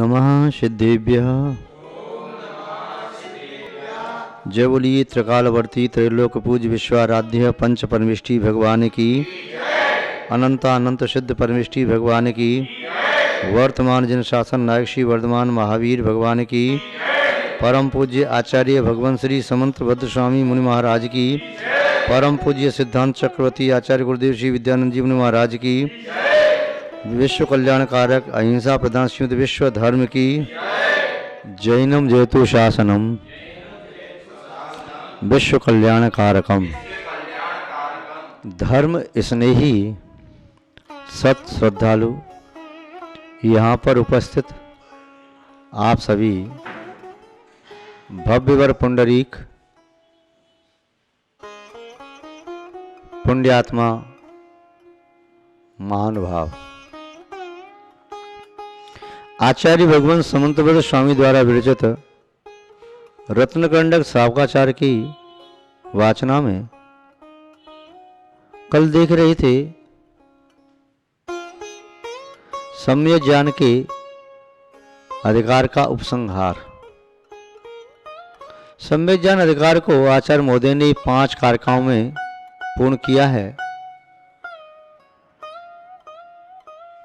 नमः सिद्धेभ्यः। जय बोलिए त्रिकालवर्ती त्रैलोक पूज्य विश्वाराध्य पंच परमेष्टि भगवान की, अनंत अनंत सिद्ध परमेष्टि भगवान की, वर्तमान जिन शासन नायक श्री वर्धमान महावीर भगवान की, परम पूज्य आचार्य भगवान श्री समंतभद्र स्वामी मुनि महाराज की, परम पूज्य सिद्धांत चक्रवर्ती आचार्य गुरुदेव श्री विद्यानंद जी मुनि महाराज की, विश्व कल्याण कारक अहिंसा प्रधान शुद्ध विश्व धर्म की, जैनम जयतु शासनम विश्व कल्याण कारकम, धर्म स्नेही सत श्रद्धालु यहाँ पर उपस्थित आप सभी भव्यवर पुंडरीक पुण्यात्मा महानुभाव आचार्य भगवान समंतभद्र स्वामी द्वारा विरचित रत्नकंडक सावकाचार्य की वाचना में कल देख रहे थे सम्यक ज्ञान के अधिकार का उपसंहार। सम्यक ज्ञान अधिकार को आचार्य महोदय ने 5 कारकों में पूर्ण किया है।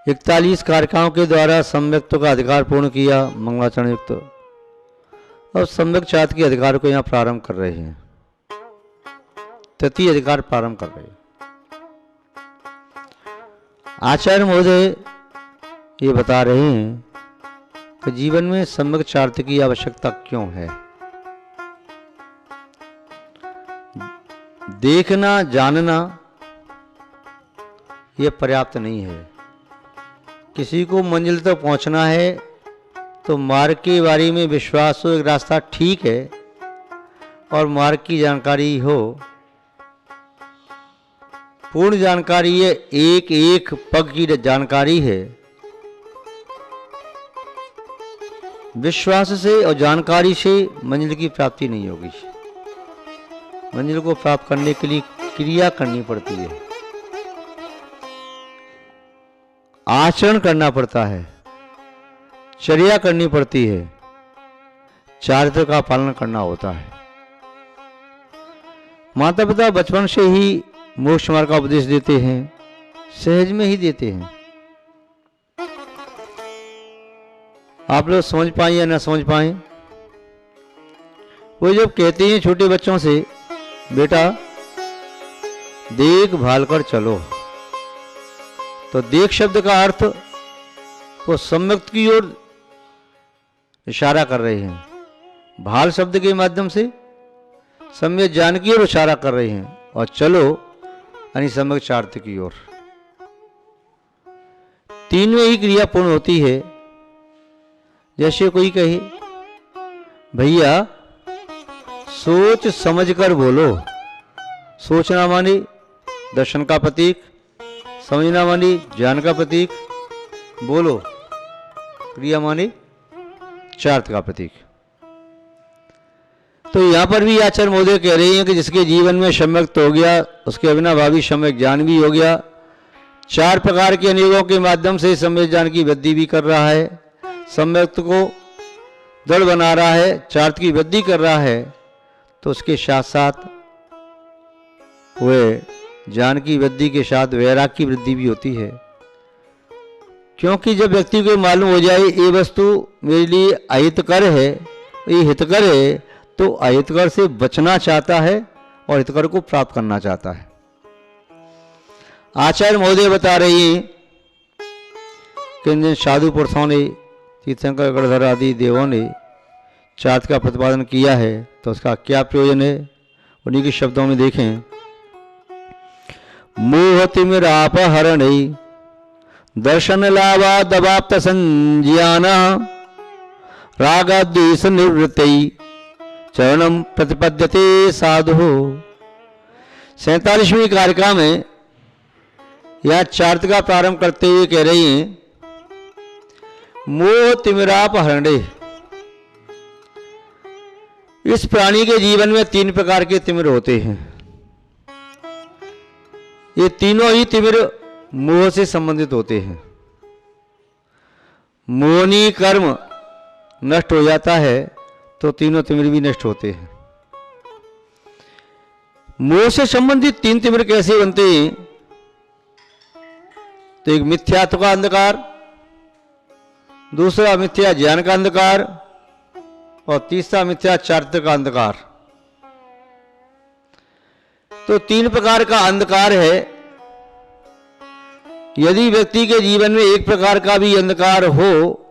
41 कारकों के द्वारा सम्यक्त्व का अधिकार पूर्ण किया मंगलाचरण युक्त, और सम्यक चात के अधिकार को यहाँ प्रारंभ कर रहे हैं, तृतीय अधिकार प्रारंभ कर रहे हैं। आचार्य महोदय ये बता रहे हैं कि जीवन में सम्यक चार्थ की आवश्यकता क्यों है। देखना जानना यह पर्याप्त नहीं है। किसी को मंजिल तक पहुंचना है तो मार्ग के बारे में विश्वास हो, एक रास्ता ठीक है, और मार्ग की जानकारी हो, पूर्ण जानकारी है, एक एक पग की जानकारी है। विश्वास से और जानकारी से मंजिल की प्राप्ति नहीं होगी। मंजिल को प्राप्त करने के लिए क्रिया करनी पड़ती है, आचरण करना पड़ता है, चर्या करनी पड़ती है, चारित्र का पालन करना होता है। माता पिता बचपन से ही मोक्ष मार्ग का उपदेश देते हैं, सहज में ही देते हैं। आप लोग समझ पाए या ना समझ पाए, वो जब कहते हैं छोटे बच्चों से, बेटा देख भाल कर चलो, तो देख शब्द का अर्थ वो सम्यक की ओर इशारा कर रहे हैं। भाल शब्द के माध्यम से सम्यक ज्ञान की ओर इशारा कर रहे हैं, और चलो यानी सम्यक चार्थ की ओर। तीनों ही क्रिया पूर्ण होती है। जैसे कोई कहे, भैया सोच समझ कर बोलो। सोचना माने दर्शन का प्रतीक, समझना माने ज्ञान का प्रतीक, बोलो क्रिया माने चार्थ का प्रतीक। तो यहां पर भी आचार्य महोदय कह रहे हैं कि जिसके जीवन में सम्यक्त हो गया, उसके अविनाभावी सम्यक ज्ञान भी हो गया, 4 प्रकार के अनियोगों के माध्यम से सम्यक ज्ञान की वृद्धि भी कर रहा है, सम्यक्त को दृढ़ बना रहा है, चार्थ की वृद्धि कर रहा है, तो उसके साथ साथ वह ज्ञान की वृद्धि के साथ वैराग की वृद्धि भी होती है। क्योंकि जब व्यक्ति को मालूम हो जाए ये वस्तु मेरे लिए अहितकर है, ये हितकर है, तो अहितकर से बचना चाहता है और हितकर को प्राप्त करना चाहता है। आचार्य महोदय बता रही हैं कि जिन साधु पुरुषों ने, तीर्थंकर गणधर आदि देवों ने चार्थ का प्रतिपादन किया है, तो उसका क्या प्रयोजन है, उन्हीं के शब्दों में देखें। मोह तिमिरापहरण दर्शन लाभा दबाप्त संज्ञाना रागद्वेष निवृत्ति चरणम प्रतिपद्यते साधु। 47वीं कारिका में यह चार्थ का प्रारंभ करते हुए कह रही हैं, मोह तिमिरापहरणे। इस प्राणी के जीवन में 3 प्रकार के तिमिर होते हैं। ये तीनों ही तिमिर मोह से संबंधित होते हैं। मोहनी कर्म नष्ट हो जाता है तो तीनों तिमिर भी नष्ट होते हैं। मोह से संबंधित तीन तिमिर कैसे बनते हैं? तो एक मिथ्यात्व का अंधकार, दूसरा मिथ्या ज्ञान का अंधकार और तीसरा मिथ्या चारित्र का अंधकार। तो तीन प्रकार का अंधकार है। यदि व्यक्ति के जीवन में एक प्रकार का भी अंधकार हो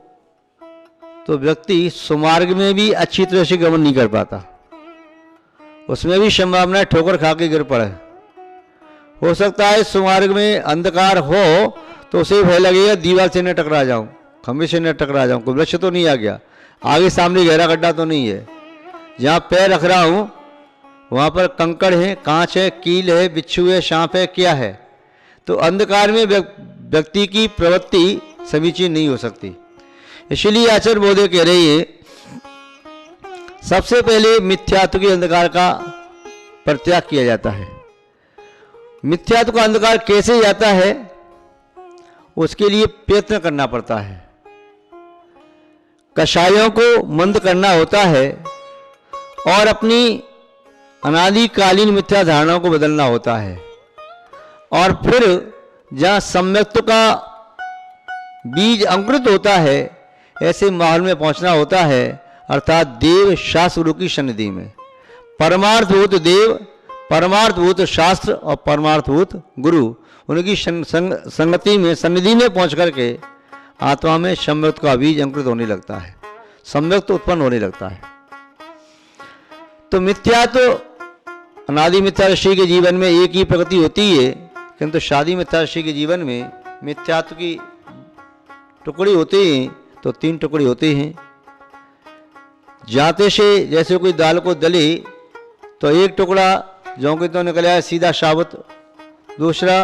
तो व्यक्ति सुमार्ग में भी अच्छी तरह से गमन नहीं कर पाता, उसमें भी संभावना ठोकर खा के गिर पड़े। हो सकता है सुमार्ग में अंधकार हो तो उसे भय लगेगा दीवार से न टकरा जाऊं, खंभे से न टकरा जाऊं, कोई वृक्ष तो नहीं आ गया, आगे सामने गहरा गड्ढा तो नहीं है, जहां पैर रख रहा हूं वहां पर कंकड़ है, कांच है, कील है, बिच्छू है, सांप है, क्या है। तो अंधकार में व्यक्ति की प्रवृत्ति समीचीन नहीं हो सकती। इसलिए आचार्य बोधे कह रहे हैं सबसे पहले मिथ्यात्व के अंधकार का परित्याग किया जाता है। मिथ्यात्व का अंधकार कैसे जाता है? उसके लिए प्रयत्न करना पड़ता है, कषायों को मंद करना होता है और अपनी अनादिकालीन मिथ्या धारणाओं को बदलना होता है, और फिर जहां सम्यक्त्व का बीज अंकुरित होता है ऐसे माहौल में पहुंचना होता है, अर्थात देव शास्त्र गुरु की सन्निधि में। परमार्थभूत देव, परमार्थभूत शास्त्र और परमार्थभूत गुरु, उनकी संगति में, सन्निधि में पहुंच करके आत्मा में सम्यक्त्व का बीज अंकुरित होने लगता है, सम्यक्त्व उत्पन्न होने लगता है। तो मिथ्या तो अनादि मिथ्या ऋषि के जीवन में एक ही प्रगति होती है, किंतु शादी मिथ्या ऋषि के जीवन में मिथ्यात्व की टुकड़ी होते हैं तो तीन टुकड़ी होते हैं। जाते से जैसे कोई दाल को दले तो एक टुकड़ा जौ के तो निकल आया सीधा साबुत, दूसरा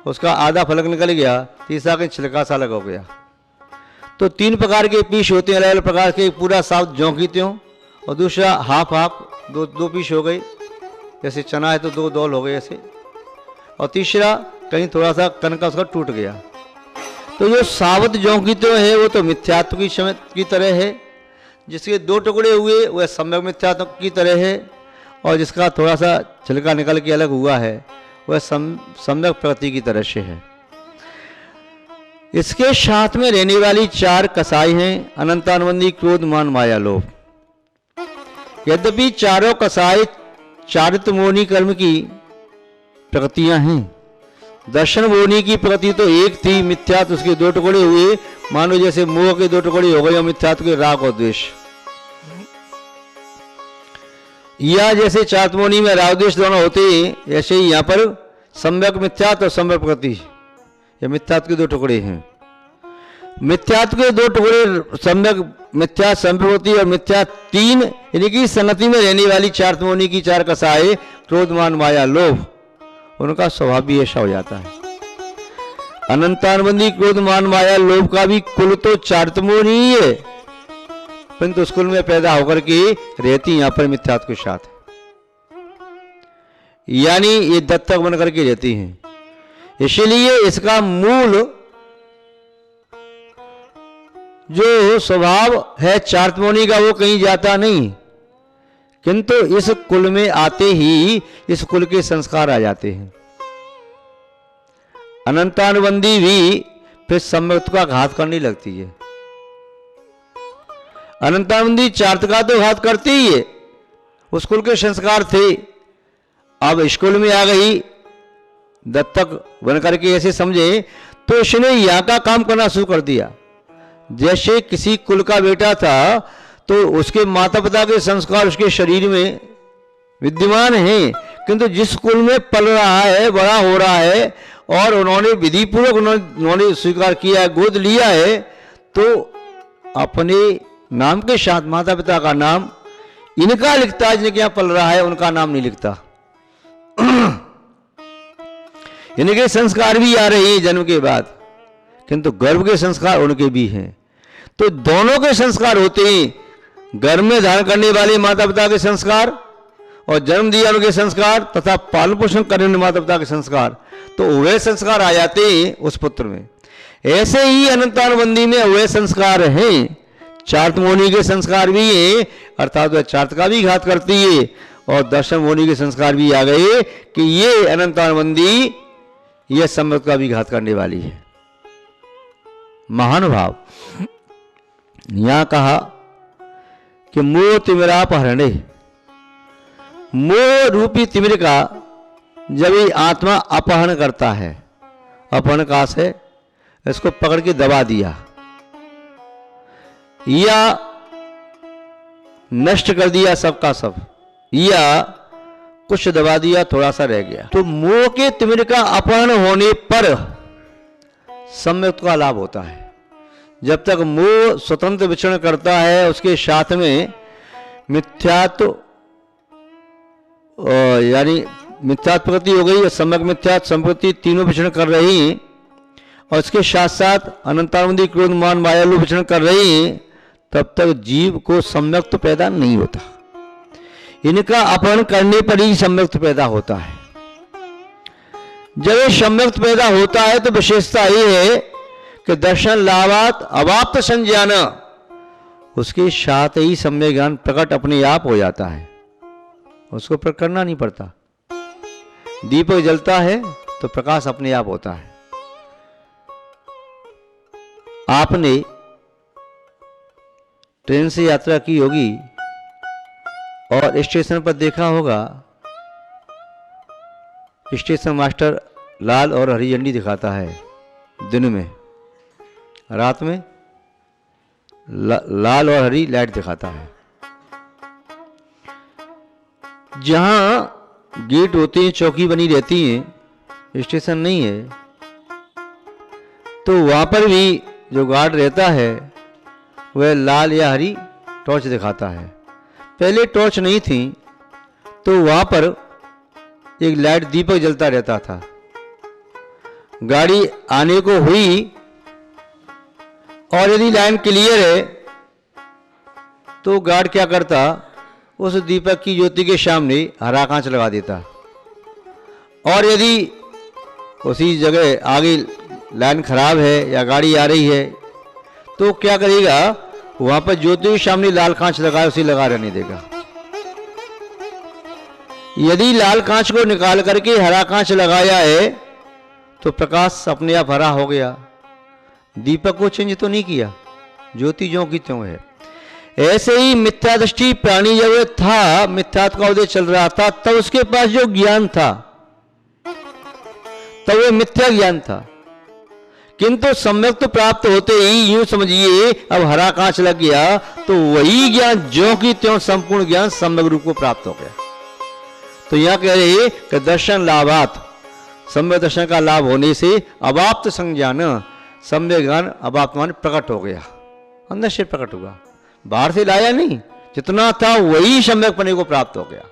उसका आधा फलक निकल गया, तीसरा के छिलका सा लगा हो गया। तो तीन प्रकार के पीस होते हैं अलग अलग प्रकार के, पूरा साबुत जौ की त्यों, और दूसरा हाफ हाफ, दो पीस हो गए, जैसे चना है तो दो दौल हो गए ऐसे, और तीसरा कहीं थोड़ा सा कनका उसका टूट गया। तो जो साबुत जौ की त्यों है वो तो मिथ्यात्व की तरह है, जिसके दो टुकड़े हुए वह सम्यक मिथ्यात्व की तरह है, और जिसका थोड़ा सा छिलका निकल के अलग हुआ है वह सम्यक प्रकृति की तरह से है। इसके साथ में रहने वाली चार कसाई हैं, अनंतानुबंधी, क्रोध, मान, माया, लोभ। यद्यपि चारों कसाई चारित्र मोहिनी कर्म की प्रकृतियां हैं, दर्शन मोहिनी की प्रकृति तो एक थी, मिथ्यात्व उसके दो टुकड़े हुए, मानो जैसे मोह के दो टुकड़े हो गए और मिथ्यात्व के राग और द्वेष। या जैसे चातमोनी में राग द्वेष दोनों होते हैं, ऐसे ही यहाँ पर सम्यक मिथ्यात्व और सम्यक प्रकृति, ये मिथ्यात्व के दो टुकड़े हैं। मिथ्यात्व के दो टुकड़े सम्यक मिथ्या, संप्रवृत्ति और मिथ्या तीन, यानी कि संगति में रहने वाली चातमोनी की चार कसाए, क्रोध, मान, माया, लोभ, उनका स्वभाव भी ऐसा हो जाता है। अनंतानुबंधी क्रोध, मान, माया, लोभ का भी कुल तो चारित्रमोही ही है, परंतु उस कुल में पैदा होकर के रहती यहां पर मिथ्यात्व के साथ, यानी ये दत्तक बन करके रहती हैं। इसलिए इसका मूल जो स्वभाव है चारित्रमोही का वो कहीं जाता नहीं, किंतु इस कुल में आते ही इस कुल के संस्कार आ जाते हैं। अनंतानुबंधी भी फिर सम्यक्त्व का घात करने लगती है। अनंतानुबंधी चार्थ का तो घात करती ही है, उस कुल के संस्कार थे, अब इस कुल में आ गई, दत्तक बन करके ऐसे समझे तो इसने यहां का काम करना शुरू कर दिया। जैसे किसी कुल का बेटा था तो उसके माता पिता के संस्कार उसके शरीर में विद्यमान हैं, किंतु जिस कुल में पल रहा है, बड़ा हो रहा है और उन्होंने विधि पूर्वक उन्होंने स्वीकार किया है, गोद लिया है, तो अपने नाम के साथ माता पिता का नाम इनका लिखता है, जिनके यहां पल रहा है उनका नाम नहीं लिखता। इनके संस्कार भी आ रहे हैं जन्म के बाद, किंतु गर्भ के संस्कार उनके भी हैं। तो दोनों के संस्कार होते हैं, गर्भ में धारण करने वाले माता पिता के संस्कार और जन्म दिया उनके संस्कार तथा पालन पोषण करने वाले माता पिता के संस्कार, तो वे संस्कार आ जाते हैं उस पुत्र में। ऐसे ही अनंतानुबंधी में वे संस्कार हैं चार्थ मोहनी के संस्कार भी है, अर्थात वह चार्थ का भी घात करती है, और दर्शन मोहनी के संस्कार भी आ गए कि ये अनंतानंदी यह सम्यक का भी घात करने वाली है। महानुभाव, यहां कहा कि मोह तिमिरापहरणे, मोह रूपी तिमिर का जब ये आत्मा अपहरण करता है, अपहरण का से इसको पकड़ के दबा दिया या नष्ट कर दिया सबका सब, या कुछ दबा दिया थोड़ा सा रह गया, तो मोह के तिमिर का अपहरण होने पर सम्यक का लाभ होता है। जब तक मोह स्वतंत्र विचरण करता है, उसके साथ में मिथ्यात्व यानी मिथ्यात्व प्रकृति हो गई, सम्यक मिथ्यात्व संप्रति तीनों विचरण कर रही हैं, और इसके साथ साथ अनंतानंदी क्रोध मान मायालु विचरण कर रही हैं, तब तक जीव को सम्यक पैदा नहीं होता। इनका अपहरण करने पर ही सम्यक पैदा होता है। जब ये सम्यक पैदा होता है तो विशेषता ये है कि दर्शन लाभात अवाप्त संज्ञान, उसके साथ ही सम्यक ज्ञान प्रकट अपने आप हो जाता है, उसको प्रकट करना नहीं पड़ता। दीपक जलता है तो प्रकाश अपने आप होता है। आपने ट्रेन से यात्रा की होगी और स्टेशन पर देखा होगा, स्टेशन मास्टर लाल और हरी झंडी दिखाता है दिन में, रात में लाल और हरी लाइट दिखाता है। जहां गेट होते हैं, चौकी बनी रहती है, स्टेशन नहीं है, तो वहां पर भी जो गार्ड रहता है वह लाल या हरी टॉर्च दिखाता है। पहले टॉर्च नहीं थी तो वहां पर एक लाइट दीपक जलता रहता था। गाड़ी आने को हुई और यदि लाइन क्लियर है तो गार्ड क्या करता, उस दीपक की ज्योति के सामने हरा कांच लगा देता, और यदि उसी जगह आगे लाइन खराब है या गाड़ी आ रही है तो क्या करेगा, वहां पर ज्योति के सामने लाल कांच लगाए उसे लगा रहने देगा। यदि लाल कांच को निकाल करके हरा कांच लगाया है तो प्रकाश अपने आप हरा हो गया, दीपक को चेंज तो नहीं किया, ज्योति ज्यों की त्यों है। ऐसे ही मिथ्या दृष्टि प्राणी जब था, मिथ्यात्व का उदय चल रहा था, तब उसके पास जो ज्ञान था तब वह मिथ्या ज्ञान था, किंतु सम्यक तो प्राप्त होते ही यूं समझिए अब हरा कांच लग गया तो वही ज्ञान ज्यों की त्यों संपूर्ण ज्ञान सम्यक रूप को प्राप्त हो गया। तो यहां कह रहे कि दर्शन लाभात, सम्यक दर्शन का लाभ होने से अवाप्त संज्ञान, सम्यक ज्ञान अवाप्त मान प्रकट हो गया, अंदर से प्रकट हुआ, बाहर से लाया नहीं, जितना था वही सम्यकपने को प्राप्त हो गया।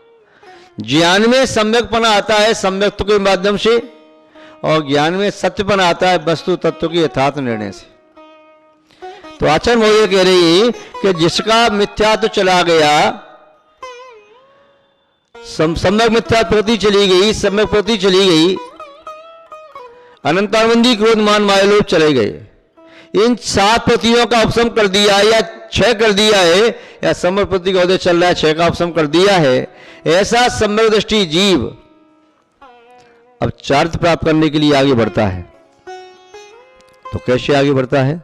ज्ञान में सम्यकपना आता है सम्यक्त्व के माध्यम से, और ज्ञान में सत्यपना आता है वस्तु तत्व के यथार्थ निर्णय से। तो आचार्य महोदय कह रही है कि जिसका मिथ्यात्व चला गया, सम्यक मिथ्या प्रति चली गई, सम्यक प्रति चली गई, अनंतानंदी क्रोध मान मायालोभ चले गए, इन 7 प्रतियों का उपशम कर दिया या 6 कर दिया है, या सम्यक प्रति का उदय चल रहा है 6 का उपशम कर दिया है, ऐसा सम्यक दृष्टि जीव अब चार्थ प्राप्त करने के लिए आगे बढ़ता है। तो कैसे आगे बढ़ता है?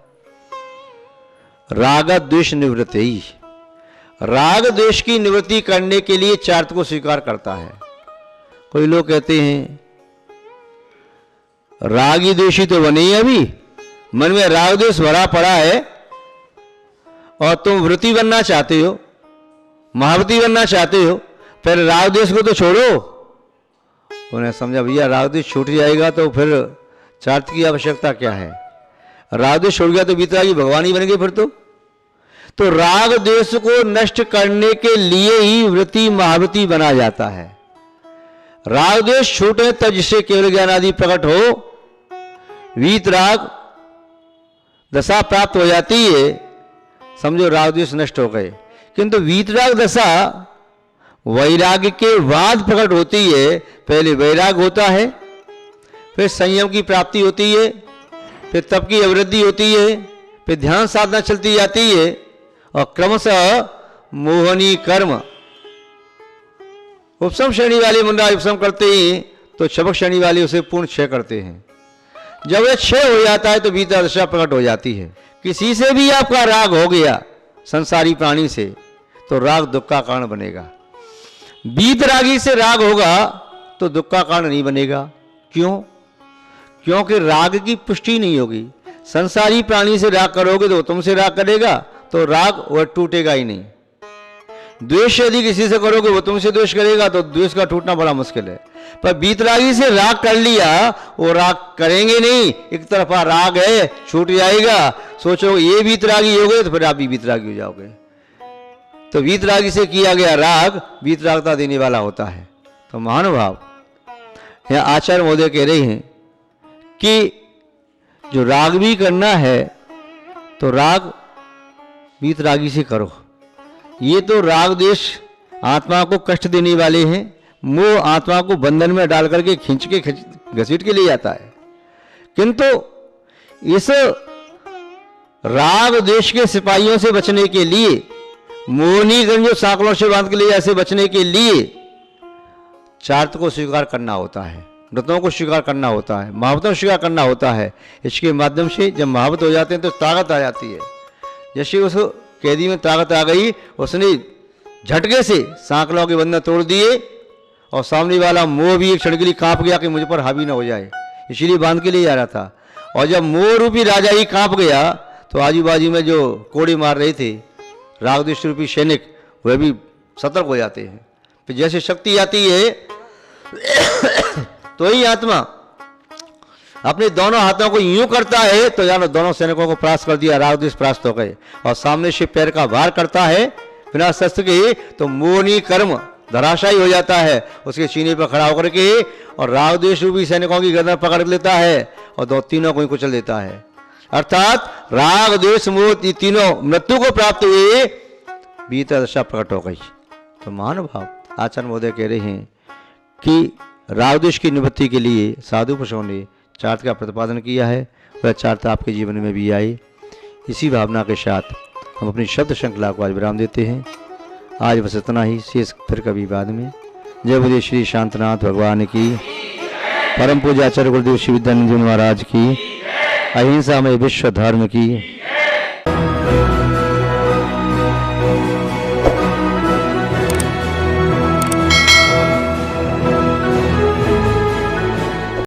राग द्वेष निवृत्ति, राग द्वेष की निवृत्ति करने के लिए चार्थ को स्वीकार करता है। कोई लोग कहते हैं रागी द्वेषी तो बने ही, अभी मन में राग द्वेष भरा पड़ा है और तुम व्रती बनना चाहते हो, महाव्रती बनना चाहते हो, पहले राग द्वेष को तो छोड़ो। उन्हें समझा भैया राग द्वेष छूट जाएगा तो फिर चार्थ की आवश्यकता क्या है, राग द्वेष छोड़ गया तो बीतरागी भगवान ही बन गए फिर तो राग द्वेष को नष्ट करने के लिए ही व्रती महाव्रती बना जाता है। राग द्वेष छूटे तब जिससे केवल ज्ञान आदि प्रकट हो, वीतराग दशा प्राप्त हो जाती है, समझो राग द्वेष नष्ट हो गए। किंतु वीतराग दशा वैराग्य के बाद प्रकट होती है। पहले वैराग होता है, फिर संयम की प्राप्ति होती है, फिर तप की अवृद्धि होती है, फिर ध्यान साधना चलती जाती है, और क्रमशः मोहनी कर्म। उपसम श्रेणी वाले मुंडा उपसम करते ही तो शबक श्रेणी वाले उसे पूर्ण क्षय करते हैं। जब यह क्षय हो जाता है तो बीता दशा प्रकट हो जाती है। किसी से भी आपका राग हो गया संसारी प्राणी से तो राग दुख का कारण बनेगा। बीत रागी से राग होगा तो दुख का कारण नहीं बनेगा। क्यों? क्योंकि राग की पुष्टि नहीं होगी। संसारी प्राणी से राग करोगे तो तुमसे राग करेगा तो राग वह टूटेगा ही नहीं। द्वेष यदि किसी से करोगे वो तुमसे द्वेष करेगा तो द्वेष का टूटना बड़ा मुश्किल है। पर बीतरागी से राग कर लिया वो राग करेंगे नहीं, एक तरफा राग है छूट जाएगा। सोचो ये बीतरागी हो गए तो फिर आप भी बीतरागी हो जाओगे। तो बीतरागी से किया गया राग बीतरागता देने वाला होता है। तो महानुभाव यहाँ आचार्य महोदय कह रहे हैं कि जो राग भी करना है तो राग बीतरागी से करो। ये तो राग देश आत्मा को कष्ट देने वाले हैं। मोह आत्मा को बंधन में डाल करके खींच के घसीट के ले जाता है। किंतु इस राग देश के सिपाहियों से बचने के लिए, मोहनी गंजो सांकलों से बांध के ले ऐसे बचने के लिए चार्थ को स्वीकार करना होता है, व्रतों को स्वीकार करना होता है, महावतों को स्वीकार करना होता है। इसके माध्यम से जब महावत हो जाते हैं तो ताकत आ जाती है। जैसे उस कैदी में ताकत आ गई, उसने झटके से सांकलों के बंधन तोड़ दिए और सामने वाला मोह भी एक क्षण के लिए कांप गया कि मुझ पर हावी ना हो जाए, इसीलिए बांध के लिए जा रहा था। और जब मोह रूपी राजा ही कांप गया तो आजू बाजू में जो कोड़े मार रहे थे रागद्वेष रूपी सैनिक वह भी सतर्क हो जाते हैं। फिर जैसे शक्ति आती है तो ही आत्मा अपने दोनों हाथों को यूं करता है तो जानो दोनों सैनिकों को परास्त कर दिया, रागद्वेष परास्त हो गए। और सामने से पैर का भार करता है बिना शस्त्र के तो मोहनी कर्म धराशायी हो जाता है उसके सीने पर खड़ा होकर के, और रागद्वेष रूपी सैनिकों की गर्दन पकड़ लेता है और दो तीनों को ही कुचल देता है। अर्थात राग द्वेष मोह तीनों मृत्यु को प्राप्त हुए, बीता दशा प्रकट हो गई। तो महानुभाव आचार्य महोदय कह रहे हैं कि रागद्वेष की निवृत्ति के लिए साधु पुरुषों ने चार्थ का प्रतिपादन किया है। वह चार्थ आपके जीवन में भी आए। इसी भावना के साथ हम अपनी शब्द श्रृंखला को आज विराम देते हैं। आज बस इतना ही, शेष फिर कभी बाद में। जय बोले श्री शांतनाथ भगवान की, परम पूज्य आचार्य गुरुदेव श्री विद्यानंद जी महाराज की, अहिंसा में विश्व धर्म की।